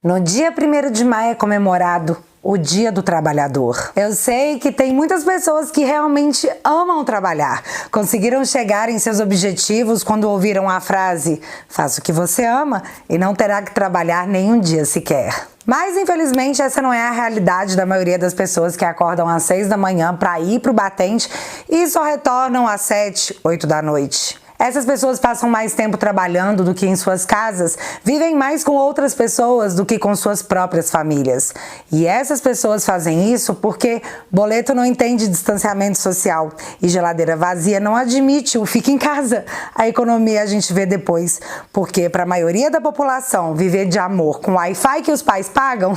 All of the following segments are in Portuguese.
No dia 1º de maio é comemorado o Dia do Trabalhador. Eu sei que tem muitas pessoas que realmente amam trabalhar, conseguiram chegar em seus objetivos quando ouviram a frase "faça o que você ama e não terá que trabalhar nenhum dia sequer". Mas, infelizmente, essa não é a realidade da maioria das pessoas que acordam às 6 da manhã para ir para o batente e só retornam às 7, 8 da noite. Essas pessoas passam mais tempo trabalhando do que em suas casas, vivem mais com outras pessoas do que com suas próprias famílias. E essas pessoas fazem isso porque boleto não entende distanciamento social e geladeira vazia não admite o fica em casa. A economia a gente vê depois, porque para a maioria da população viver de amor com o Wi-Fi que os pais pagam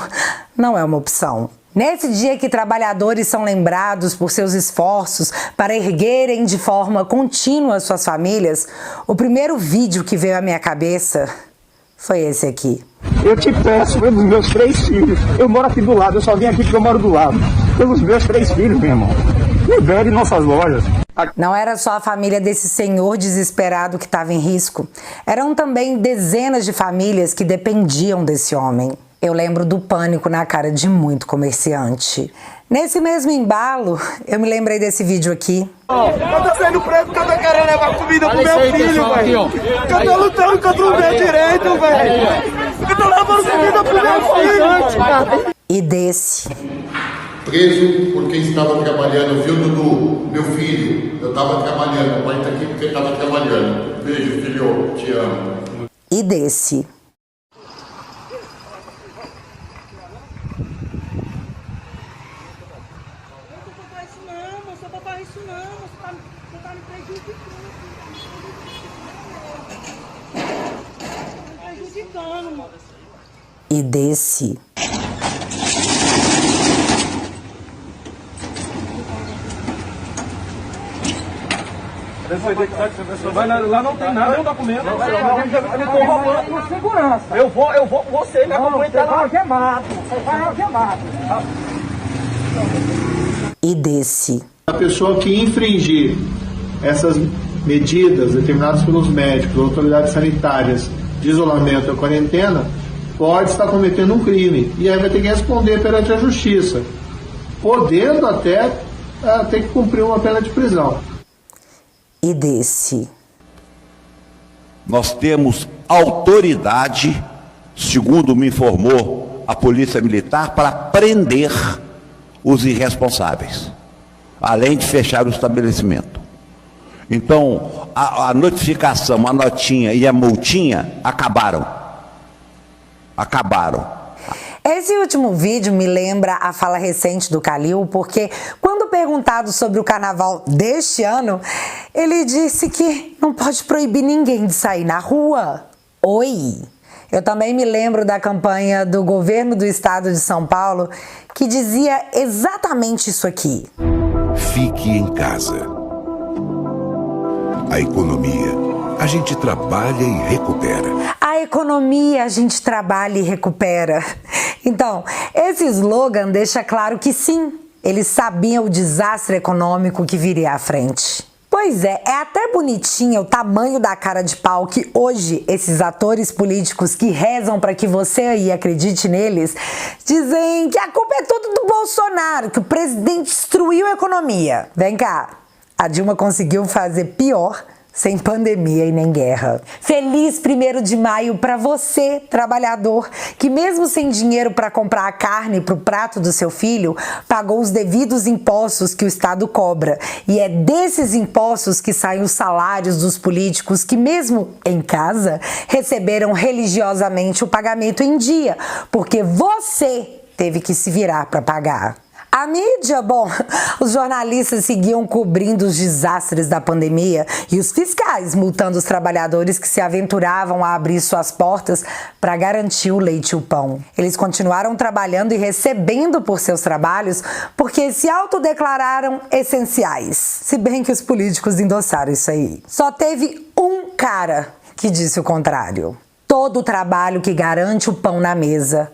não é uma opção. Nesse dia que trabalhadores são lembrados por seus esforços para erguerem de forma contínua suas famílias, o primeiro vídeo que veio à minha cabeça foi esse aqui. Eu te peço pelos meus 3 filhos, eu moro aqui do lado, eu só vim aqui porque eu moro do lado, pelos meus 3 filhos, meu irmão, libere nossas lojas. Não era só a família desse senhor desesperado que estava em risco, eram também dezenas de famílias que dependiam desse homem. Eu lembro do pânico na cara de muito comerciante. Nesse mesmo embalo, eu me lembrei desse vídeo aqui. Eu tô sendo preso porque eu tô querendo levar comida pro meu filho, velho. Eu tô lutando contra o meu direito, velho. Eu tô levando comida pro meu filho. E desse. Preso porque estava trabalhando, viu, Dudu? Meu filho, eu estava trabalhando. O pai tá aqui porque estava trabalhando. Beijo, filho, te amo. E desse. E desse. Vai lá, não tem nada, nenhum documento. Eu tô roubando por segurança. Eu vou, você me acompanha. Você vai algemado, E desse. A pessoa que infringir essas medidas determinadas pelos médicos, autoridades sanitárias, de isolamento ou quarentena, pode estar cometendo um crime. E aí vai ter que responder perante a justiça, podendo até ter que cumprir uma pena de prisão. E desse. Nós temos autoridade, segundo me informou a Polícia Militar, para prender os irresponsáveis, além de fechar o estabelecimento. Então, a notificação, a notinha e a multinha acabaram. Esse último vídeo me lembra a fala recente do Calil, porque quando perguntado sobre o carnaval deste ano, ele disse que não pode proibir ninguém de sair na rua. Oi! Eu também me lembro da campanha do governo do estado de São Paulo, que dizia exatamente isso aqui. Fique em casa. A economia, a gente trabalha e recupera. A economia, a gente trabalha e recupera. Então, esse slogan deixa claro que sim, eles sabiam o desastre econômico que viria à frente. Pois é até bonitinho o tamanho da cara de pau que hoje esses atores políticos que rezam para que você aí acredite neles, dizem que a culpa é toda do Bolsonaro, que o presidente destruiu a economia. Vem cá, a Dilma conseguiu fazer pior sem pandemia e nem guerra. Feliz 1º de maio para você, trabalhador, que mesmo sem dinheiro para comprar a carne para o prato do seu filho, pagou os devidos impostos que o Estado cobra. E é desses impostos que saem os salários dos políticos que, mesmo em casa, receberam religiosamente o pagamento em dia, porque você teve que se virar para pagar. A mídia, bom, os jornalistas seguiam cobrindo os desastres da pandemia e os fiscais multando os trabalhadores que se aventuravam a abrir suas portas para garantir o leite e o pão. Eles continuaram trabalhando e recebendo por seus trabalhos porque se autodeclararam essenciais, se bem que os políticos endossaram isso aí. Só teve um cara que disse o contrário. Todo trabalho que garante o pão na mesa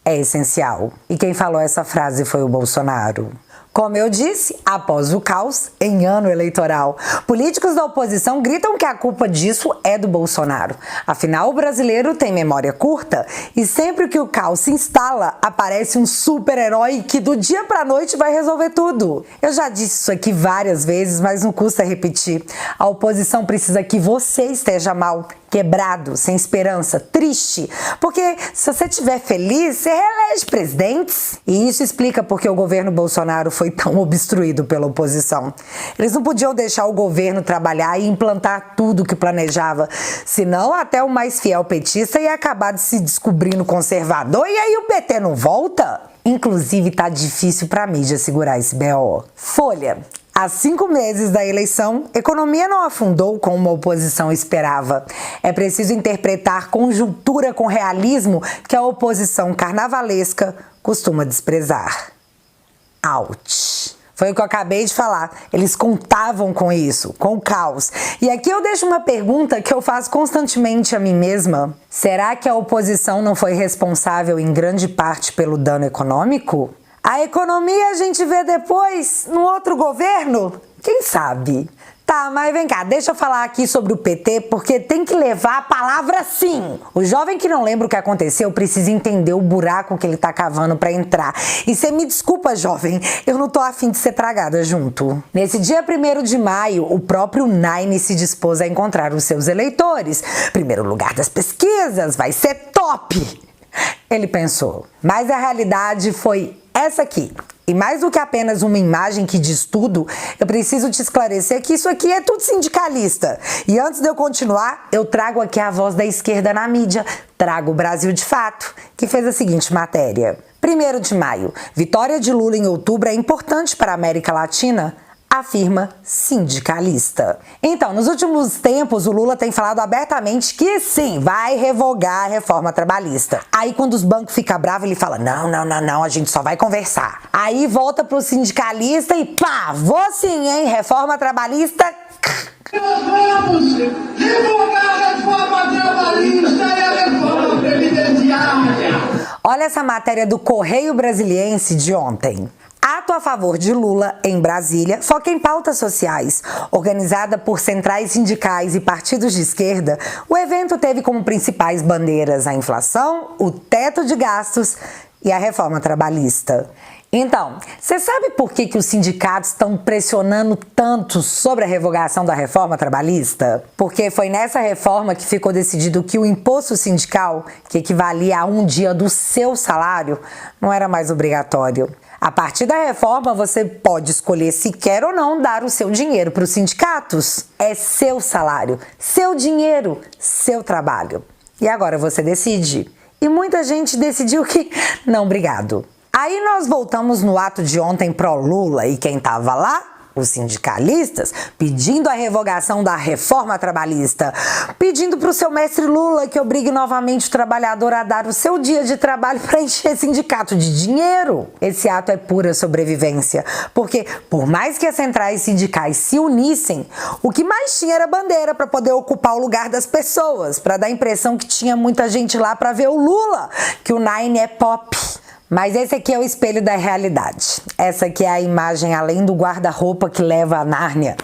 é essencial. E quem falou essa frase foi o Bolsonaro. Como eu disse, após o caos, em ano eleitoral, políticos da oposição gritam que a culpa disso é do Bolsonaro. Afinal, o brasileiro tem memória curta e sempre que o caos se instala, aparece um super-herói que do dia pra noite vai resolver tudo. Eu já disse isso aqui várias vezes, mas não custa repetir. A oposição precisa que você esteja mal, quebrado, sem esperança, triste. Porque se você estiver feliz, você reelege presidentes. E isso explica porque o governo Bolsonaro foi tão obstruído pela oposição. Eles não podiam deixar o governo trabalhar e implantar tudo que planejava. Senão, até o mais fiel petista ia acabar de se descobrindo conservador e aí o PT não volta? Inclusive, tá difícil pra mídia segurar esse BO. Folha. Há 5 meses da eleição, a economia não afundou como a oposição esperava. É preciso interpretar conjuntura com realismo que a oposição carnavalesca costuma desprezar. Ouch! Foi o que eu acabei de falar. Eles contavam com isso, com o caos. E aqui eu deixo uma pergunta que eu faço constantemente a mim mesma. Será que a oposição não foi responsável em grande parte pelo dano econômico? A economia a gente vê depois, no outro governo? Quem sabe? Tá, mas vem cá, deixa eu falar aqui sobre o PT, porque tem que levar a palavra sim. O jovem que não lembra o que aconteceu precisa entender o buraco que ele tá cavando pra entrar. E você me desculpa, jovem, eu não tô afim de ser tragada junto. Nesse dia 1º de maio, o próprio Nine se dispôs a encontrar os seus eleitores. Primeiro lugar das pesquisas, vai ser top! Ele pensou. Mas a realidade foi essa aqui. E mais do que apenas uma imagem que diz tudo, eu preciso te esclarecer que isso aqui é tudo sindicalista. E antes de eu continuar, eu trago aqui a voz da esquerda na mídia. Trago o Brasil de Fato, que fez a seguinte matéria. 1º de maio. Vitória de Lula em outubro é importante para a América Latina? Afirma sindicalista. Então, nos últimos tempos, o Lula tem falado abertamente que sim, vai revogar a reforma trabalhista. Aí, quando os bancos ficam bravos, ele fala, não, a gente só vai conversar. Aí, volta pro sindicalista e pá, vou sim, hein, reforma trabalhista. Nós vamos revogar a reforma trabalhista e a reforma previdenciária. Olha essa matéria do Correio Brasiliense de ontem. Ato a favor de Lula em Brasília foca em pautas sociais. Organizada por centrais sindicais e partidos de esquerda, o evento teve como principais bandeiras a inflação, o teto de gastos e a reforma trabalhista. Então, você sabe por que os sindicatos estão pressionando tanto sobre a revogação da reforma trabalhista? Porque foi nessa reforma que ficou decidido que o imposto sindical, que equivalia a um dia do seu salário, não era mais obrigatório. A partir da reforma, você pode escolher se quer ou não dar o seu dinheiro para os sindicatos. É seu salário, seu dinheiro, seu trabalho. E agora você decide. E muita gente decidiu que não, obrigado. Aí nós voltamos no ato de ontem pró-Lula e quem estava lá? Os sindicalistas pedindo a revogação da reforma trabalhista, pedindo para o seu mestre Lula que obrigue novamente o trabalhador a dar o seu dia de trabalho para encher sindicato de dinheiro. Esse ato é pura sobrevivência, porque por mais que as centrais sindicais se unissem, o que mais tinha era bandeira para poder ocupar o lugar das pessoas, para dar a impressão que tinha muita gente lá para ver o Lula, que o Nine é pop. Mas esse aqui é o espelho da realidade. Essa aqui é a imagem além do guarda-roupa que leva a Nárnia.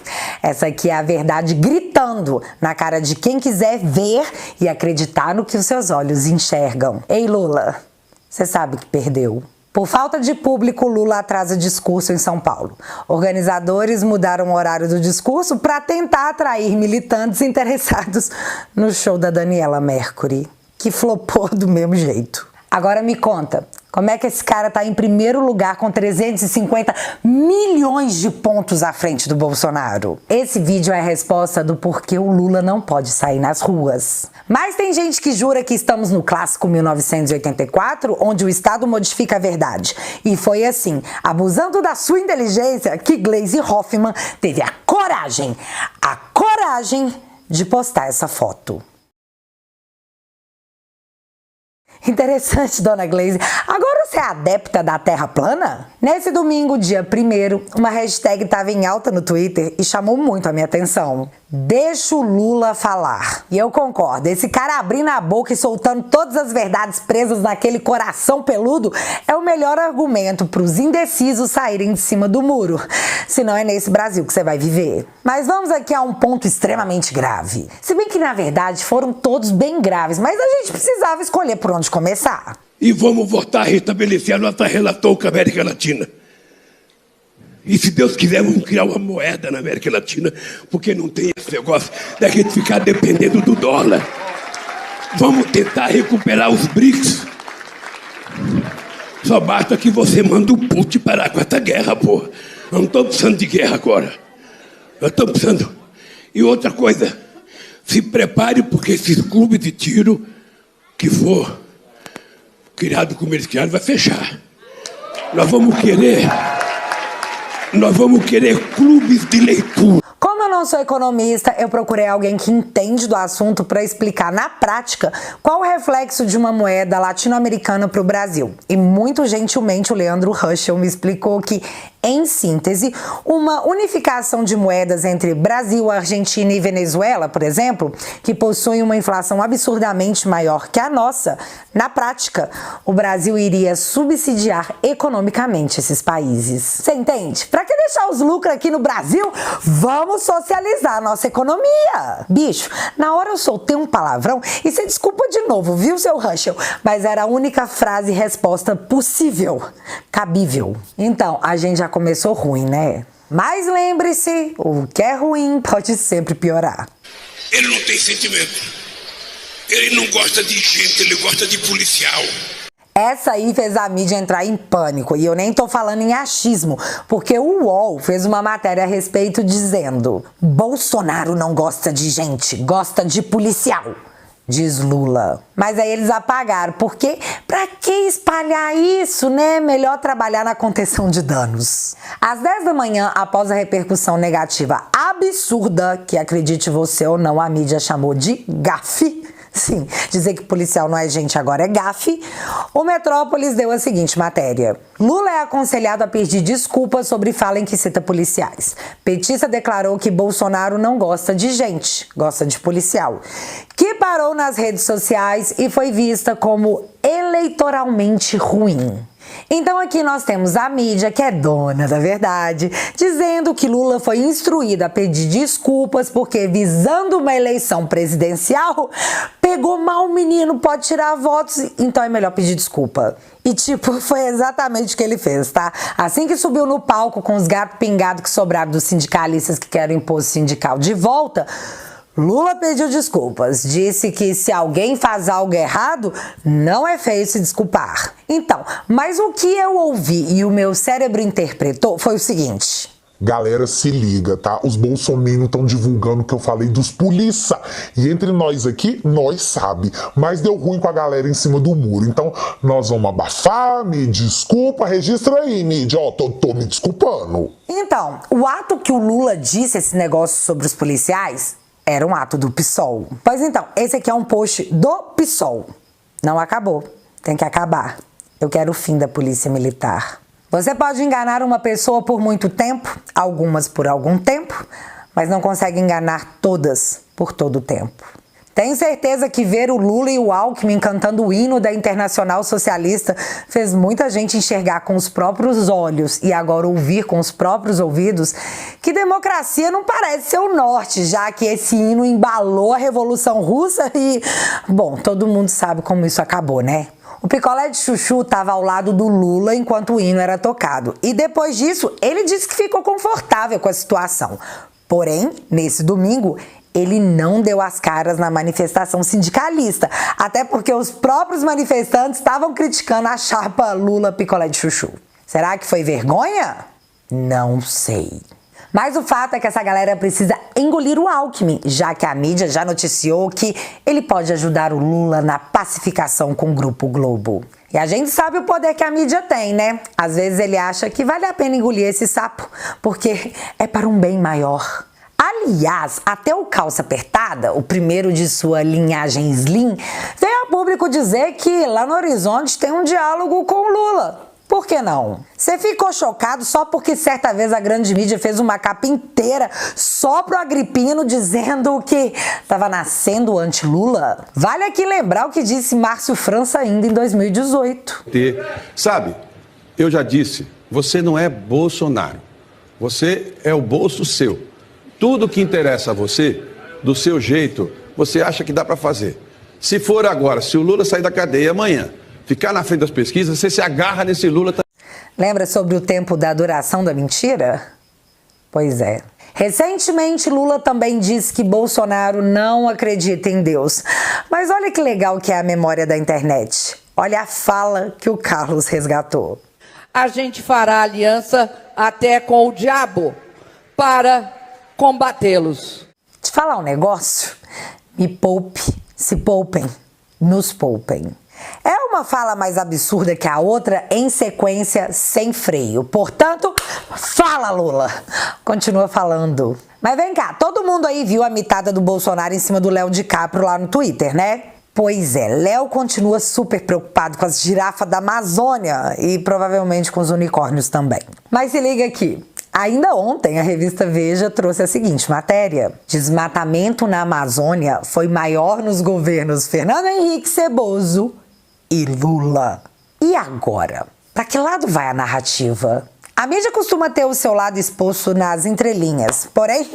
Essa aqui é a verdade gritando na cara de quem quiser ver e acreditar no que os seus olhos enxergam. Ei, Lula, você sabe que perdeu. Por falta de público, Lula atrasa discurso em São Paulo. Organizadores mudaram o horário do discurso para tentar atrair militantes interessados no show da Daniela Mercury, que flopou do mesmo jeito. Agora me conta, como é que esse cara tá em primeiro lugar com 350 milhões de pontos à frente do Bolsonaro? Esse vídeo é a resposta do porquê o Lula não pode sair nas ruas. Mas tem gente que jura que estamos no clássico 1984, onde o Estado modifica a verdade. E foi assim, abusando da sua inteligência, que Gleisi Hoffmann teve a coragem de postar essa foto. Interessante, dona Gleisi. Agora Você é adepta da Terra plana? Nesse domingo, dia 1º, uma hashtag estava em alta no Twitter e chamou muito a minha atenção. Deixa o Lula falar. E eu concordo, esse cara abrindo a boca e soltando todas as verdades presas naquele coração peludo é o melhor argumento para os indecisos saírem de cima do muro. Senão é nesse Brasil que você vai viver. Mas vamos aqui a um ponto extremamente grave. Se bem que na verdade foram todos bem graves, mas a gente precisava escolher por onde começar. E vamos voltar a restabelecer a nossa relação com a América Latina. E se Deus quiser, vamos criar uma moeda na América Latina, porque não tem esse negócio da gente ficar dependendo do dólar. Vamos tentar recuperar os BRICS. Só basta que você manda o Putin parar com essa guerra, porra. Eu não estou precisando de guerra agora. Eu estou precisando. E outra coisa, se prepare, porque esses clubes de tiro que for criado como eles criaram vai fechar. Nós vamos querer clubes de leitura. Como eu não sou economista, eu procurei alguém que entende do assunto para explicar na prática qual o reflexo de uma moeda latino-americana para o Brasil. E muito gentilmente o Leandro Ruschel me explicou que, em síntese, uma unificação de moedas entre Brasil, Argentina e Venezuela, por exemplo, que possuem uma inflação absurdamente maior que a nossa, na prática, o Brasil iria subsidiar economicamente esses países. Você entende? Para que deixar os lucros aqui no Brasil? Vamos socializar a nossa economia! Bicho, na hora eu soltei um palavrão e você desculpa de novo, viu, seu Ruschel? Mas era a única frase e resposta possível, cabível. Então, a gente já começou ruim, né? Mas lembre-se, o que é ruim pode sempre piorar. Ele não tem sentimento. Ele não gosta de gente, ele gosta de policial. Essa aí fez a mídia entrar em pânico, e eu nem tô falando em achismo, porque o UOL fez uma matéria a respeito dizendo: Bolsonaro não gosta de gente, gosta de policial, diz Lula. Mas aí eles apagaram, porque pra que espalhar isso, né? Melhor trabalhar na contenção de danos. Às 10 da manhã, após a repercussão negativa absurda, que acredite você ou não, a mídia chamou de gafe. Sim, dizer que policial não é gente agora é gafe. O Metrópolis deu a seguinte matéria: Lula é aconselhado a pedir desculpas sobre fala em que cita policiais. Petista declarou que Bolsonaro não gosta de gente, gosta de policial, que parou nas redes sociais e foi vista como eleitoralmente ruim. Então aqui nós temos a mídia, que é dona da verdade, dizendo que Lula foi instruído a pedir desculpas porque, visando uma eleição presidencial, pegou mal o menino, pode tirar votos, então é melhor pedir desculpa. E tipo, foi exatamente o que ele fez, tá? Assim que subiu no palco com os gatos pingados que sobraram dos sindicalistas que querem impor o sindical de volta, Lula pediu desculpas, disse que se alguém faz algo errado, não é feio se desculpar. Então, mas o que eu ouvi e o meu cérebro interpretou foi o seguinte: galera, se liga, tá? Os bolsominions estão divulgando que eu falei dos polícia. E entre nós aqui, nós sabe. Mas deu ruim com a galera em cima do muro. Então, nós vamos abafar, me desculpa, registra aí, mídia. Ó, tô me desculpando. Então, o ato que o Lula disse, esse negócio sobre os policiais, era um ato do PSOL. Pois então, esse aqui é um post do PSOL. Não acabou. Tem que acabar. Eu quero o fim da polícia militar. Você pode enganar uma pessoa por muito tempo, algumas por algum tempo, mas não consegue enganar todas por todo o tempo. Tenho certeza que ver o Lula e o Alckmin cantando o hino da Internacional Socialista fez muita gente enxergar com os próprios olhos e agora ouvir com os próprios ouvidos que democracia não parece ser o norte, já que esse hino embalou a Revolução Russa e, bom, todo mundo sabe como isso acabou, né? O picolé de chuchu estava ao lado do Lula enquanto o hino era tocado. E depois disso, ele disse que ficou confortável com a situação. Porém, nesse domingo, ele não deu as caras na manifestação sindicalista, até porque os próprios manifestantes estavam criticando a chapa Lula picolé de chuchu. Será que foi vergonha? Não sei. Mas o fato é que essa galera precisa engolir o Alckmin, já que a mídia já noticiou que ele pode ajudar o Lula na pacificação com o Grupo Globo. E a gente sabe o poder que a mídia tem, né? Às vezes ele acha que vale a pena engolir esse sapo, porque é para um bem maior. Aliás, até o Calça Apertada, o primeiro de sua linhagem Slim, veio a público dizer que lá no Horizonte tem um diálogo com o Lula. Por que não? Você ficou chocado só porque certa vez a grande mídia fez uma capa inteira só pro Agrippino dizendo que estava nascendo anti-Lula? Vale aqui lembrar o que disse Márcio França ainda em 2018. Sabe, eu já disse, você não é Bolsonaro. Você é o bolso seu. Tudo que interessa a você, do seu jeito, você acha que dá para fazer. Se for agora, se o Lula sair da cadeia amanhã, ficar na frente das pesquisas, você se agarra nesse Lula. Lembra sobre o tempo da duração da mentira? Pois é. Recentemente, Lula também disse que Bolsonaro não acredita em Deus. Mas olha que legal que é a memória da internet. Olha a fala que o Carlos resgatou. A gente fará aliança até com o diabo para combatê-los. Te falar um negócio? Me poupe, se poupem, nos poupem. É uma fala mais absurda que a outra, em sequência, sem freio. Portanto, fala, Lula! Continua falando. Mas vem cá, todo mundo aí viu a mitada do Bolsonaro em cima do Léo DiCaprio lá no Twitter, né? Pois é, Léo continua super preocupado com as girafas da Amazônia e provavelmente com os unicórnios também. Mas se liga aqui. Ainda ontem, a revista Veja trouxe a seguinte matéria. Desmatamento na Amazônia foi maior nos governos Fernando Henrique Ceboso e Lula. E agora? Para que lado vai a narrativa? A mídia costuma ter o seu lado exposto nas entrelinhas. Porém,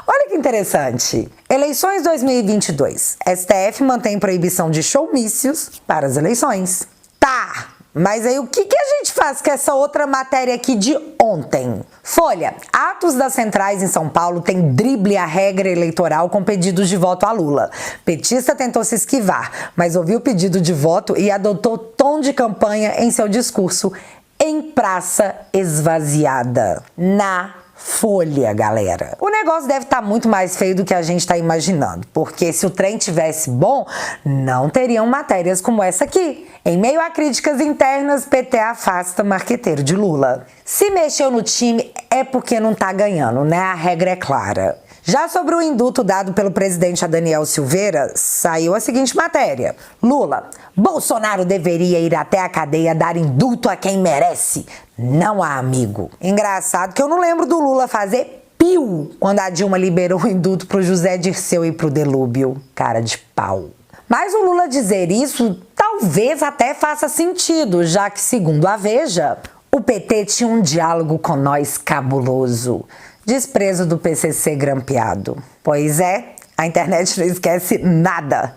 olha que interessante. Eleições 2022. STF mantém proibição de showmícios para as eleições. Tá! Mas aí o que a gente faz com essa outra matéria aqui de ontem? Folha, atos das centrais em São Paulo têm drible a regra eleitoral com pedidos de voto a Lula. Petista tentou se esquivar, mas ouviu o pedido de voto e adotou tom de campanha em seu discurso em praça esvaziada. Na Folha, galera. O negócio deve estar muito mais feio do que a gente está imaginando, porque se o trem tivesse bom, não teriam matérias como essa aqui. Em meio a críticas internas, PT afasta marqueteiro de Lula. Se mexeu no time é porque não tá ganhando, né? A regra é clara. Já sobre o indulto dado pelo presidente a Daniel Silveira, saiu a seguinte matéria. Lula, Bolsonaro deveria ir até a cadeia dar indulto a quem merece, não a amigo. Engraçado que eu não lembro do Lula fazer piu quando a Dilma liberou o indulto pro José Dirceu e pro Delúbio. Cara de pau. Mas o Lula dizer isso talvez até faça sentido, já que, segundo a Veja, o PT tinha um diálogo com nós cabuloso. Desprezo do PCC grampeado. Pois é, a internet não esquece nada.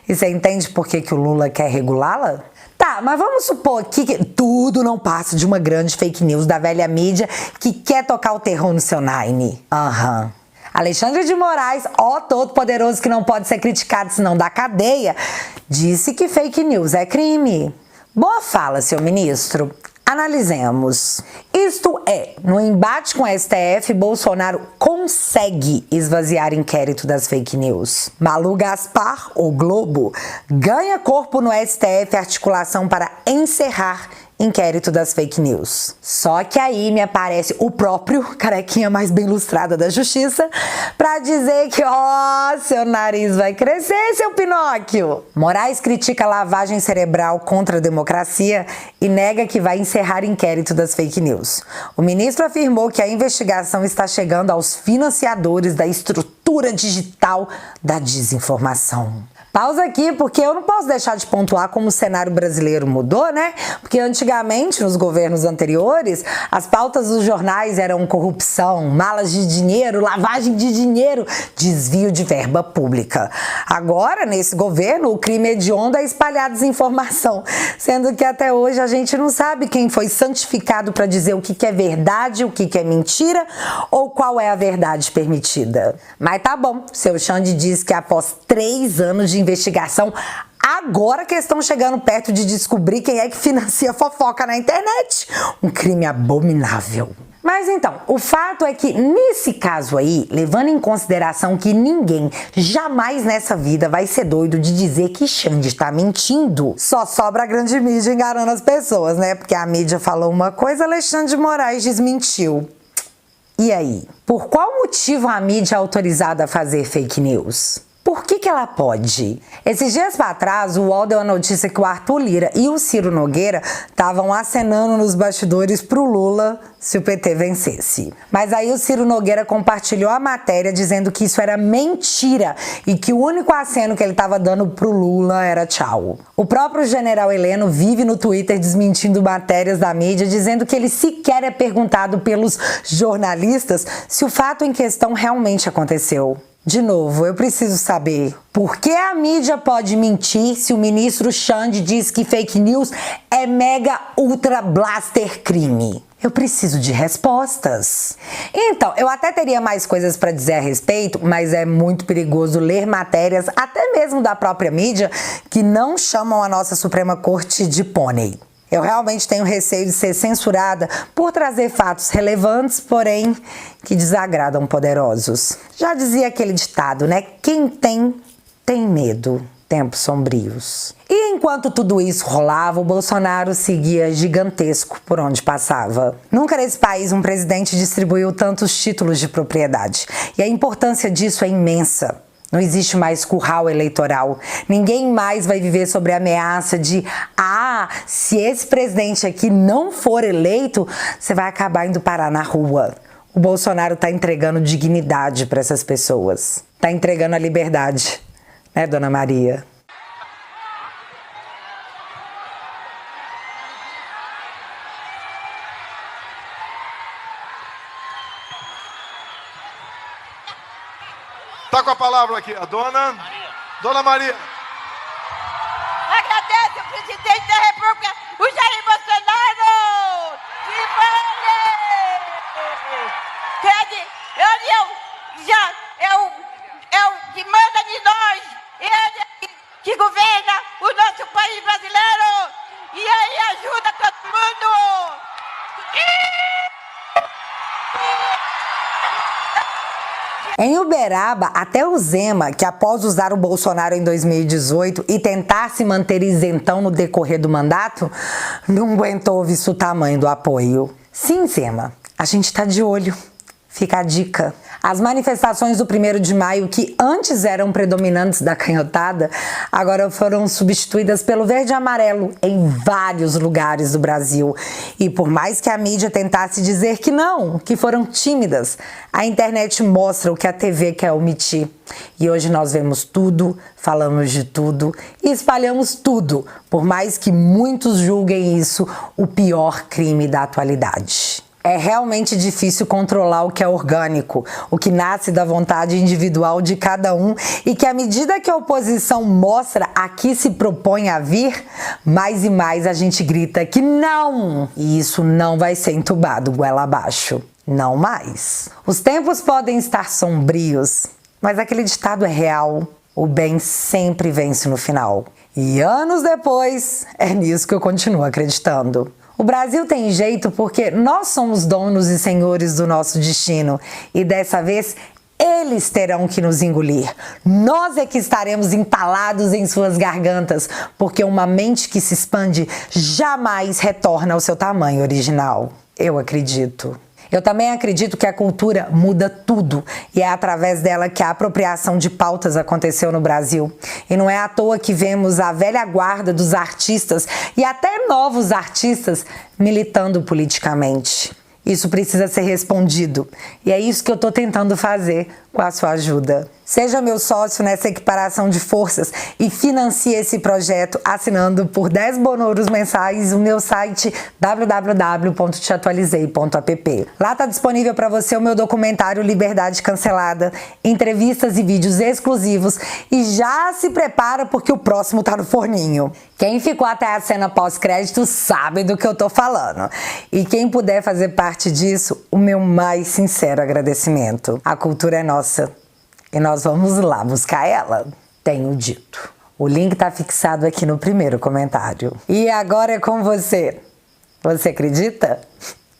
E você entende por que o Lula quer regulá-la? Tá, mas vamos supor aqui que tudo não passa de uma grande fake news da velha mídia que quer tocar o terror no seu nine. Alexandre de Moraes, ó todo poderoso que não pode ser criticado senão da cadeia, disse que fake news é crime. Boa fala, seu ministro. Analisemos. Isto é, no embate com a STF, Bolsonaro consegue esvaziar inquérito das fake news. Malu Gaspar, o Globo, ganha corpo no STF articulação para encerrar inquérito das fake news. Só que aí me aparece o próprio carequinha mais bem ilustrada da justiça pra dizer que, seu nariz vai crescer, seu Pinóquio. Moraes critica a lavagem cerebral contra a democracia e nega que vai encerrar inquérito das fake news. O ministro afirmou que a investigação está chegando aos financiadores da estrutura digital da desinformação. Pausa aqui, porque eu não posso deixar de pontuar como o cenário brasileiro mudou, né? Porque antigamente, nos governos anteriores, as pautas dos jornais eram corrupção, malas de dinheiro, lavagem de dinheiro, desvio de verba pública. Agora, nesse governo, o crime hediondo é espalhar desinformação, sendo que até hoje a gente não sabe quem foi santificado para dizer o que é verdade, o que é mentira ou qual é a verdade permitida. Mas tá bom, seu Xande diz que após 3 anos de investigação, agora que estão chegando perto de descobrir quem é que financia fofoca na internet. Um crime abominável. Mas então, o fato é que nesse caso aí, levando em consideração que ninguém jamais nessa vida vai ser doido de dizer que Xande está mentindo, só sobra a grande mídia enganando as pessoas, né? Porque a mídia falou uma coisa, Alexandre de Moraes desmentiu. E aí? Por qual motivo a mídia é autorizada a fazer fake news? Por que ela pode? Esses dias para trás, o UOL deu a notícia que o Arthur Lira e o Ciro Nogueira estavam acenando nos bastidores pro Lula se o PT vencesse. Mas aí o Ciro Nogueira compartilhou a matéria dizendo que isso era mentira e que o único aceno que ele estava dando pro Lula era tchau. O próprio general Heleno vive no Twitter desmentindo matérias da mídia, dizendo que ele sequer é perguntado pelos jornalistas se o fato em questão realmente aconteceu. De novo, eu preciso saber por que a mídia pode mentir se o ministro Xande diz que fake news é mega ultra blaster crime? Eu preciso de respostas. Então, eu até teria mais coisas para dizer a respeito, mas é muito perigoso ler matérias, até mesmo da própria mídia, que não chamam a nossa Suprema Corte de pônei. Eu realmente tenho receio de ser censurada por trazer fatos relevantes, porém que desagradam poderosos. Já dizia aquele ditado, né? Quem tem medo. Tempos sombrios. E enquanto tudo isso rolava, o Bolsonaro seguia gigantesco por onde passava. Nunca nesse país um presidente distribuiu tantos títulos de propriedade. E a importância disso é imensa. Não existe mais curral eleitoral. Ninguém mais vai viver sobre a ameaça de se esse presidente aqui não for eleito, você vai acabar indo parar na rua. O Bolsonaro está entregando dignidade para essas pessoas. Está entregando a liberdade, né, Dona Maria? Está com a palavra aqui a Dona Maria. Agradeço o presidente da República, o Jair Bolsonaro! Viva ele! É o que manda de nós! Ele que governa o nosso país brasileiro! E aí ajuda todo mundo! Em Uberaba, até o Zema, que após usar o Bolsonaro em 2018 e tentar se manter isentão no decorrer do mandato, não aguentou visto o tamanho do apoio. Sim, Zema, a gente tá de olho. Fica a dica. As manifestações do 1º de maio, que antes eram predominantes da canhotada, agora foram substituídas pelo verde e amarelo em vários lugares do Brasil. E por mais que a mídia tentasse dizer que não, que foram tímidas, a internet mostra o que a TV quer omitir. E hoje nós vemos tudo, falamos de tudo e espalhamos tudo, por mais que muitos julguem isso o pior crime da atualidade. É realmente difícil controlar o que é orgânico, o que nasce da vontade individual de cada um e que à medida que a oposição mostra a que se propõe a vir, mais e mais a gente grita que não! E isso não vai ser entubado goela abaixo. Não mais. Os tempos podem estar sombrios, mas aquele ditado é real. O bem sempre vence no final. E anos depois, é nisso que eu continuo acreditando. O Brasil tem jeito porque nós somos donos e senhores do nosso destino e dessa vez eles terão que nos engolir. Nós é que estaremos entalados em suas gargantas, porque uma mente que se expande jamais retorna ao seu tamanho original. Eu acredito. Eu também acredito que a cultura muda tudo e é através dela que a apropriação de pautas aconteceu no Brasil. E não é à toa que vemos a velha guarda dos artistas e até novos artistas militando politicamente. Isso precisa ser respondido e é isso que eu estou tentando fazer com a sua ajuda. Seja meu sócio nessa equiparação de forças e financie esse projeto assinando por 10 bonouros mensais o meu site www.teatualizei.app. Lá está disponível para você o meu documentário Liberdade Cancelada, entrevistas e vídeos exclusivos e já se prepara porque o próximo tá no forninho. Quem ficou até a cena pós-crédito sabe do que eu tô falando. E quem puder fazer parte disso, o meu mais sincero agradecimento. A cultura é nossa. E nós vamos lá buscar ela, tenho dito. O link tá fixado aqui no primeiro comentário. E agora é com você. Você acredita?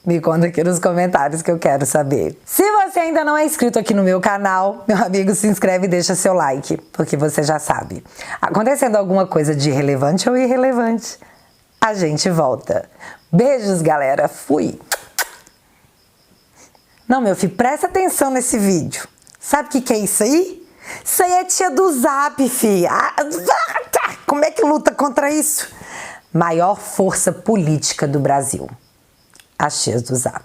Me conta aqui nos comentários que eu quero saber. Se você ainda não é inscrito aqui no meu canal, meu amigo, se inscreve e deixa seu like, porque você já sabe. Acontecendo alguma coisa de relevante ou irrelevante, a gente volta. Beijos, galera. Fui! Não, meu filho, presta atenção nesse vídeo. Sabe o que é isso aí? Isso aí é tia do Zap, filho. Como é que luta contra isso? Maior força política do Brasil. As tias do Zap.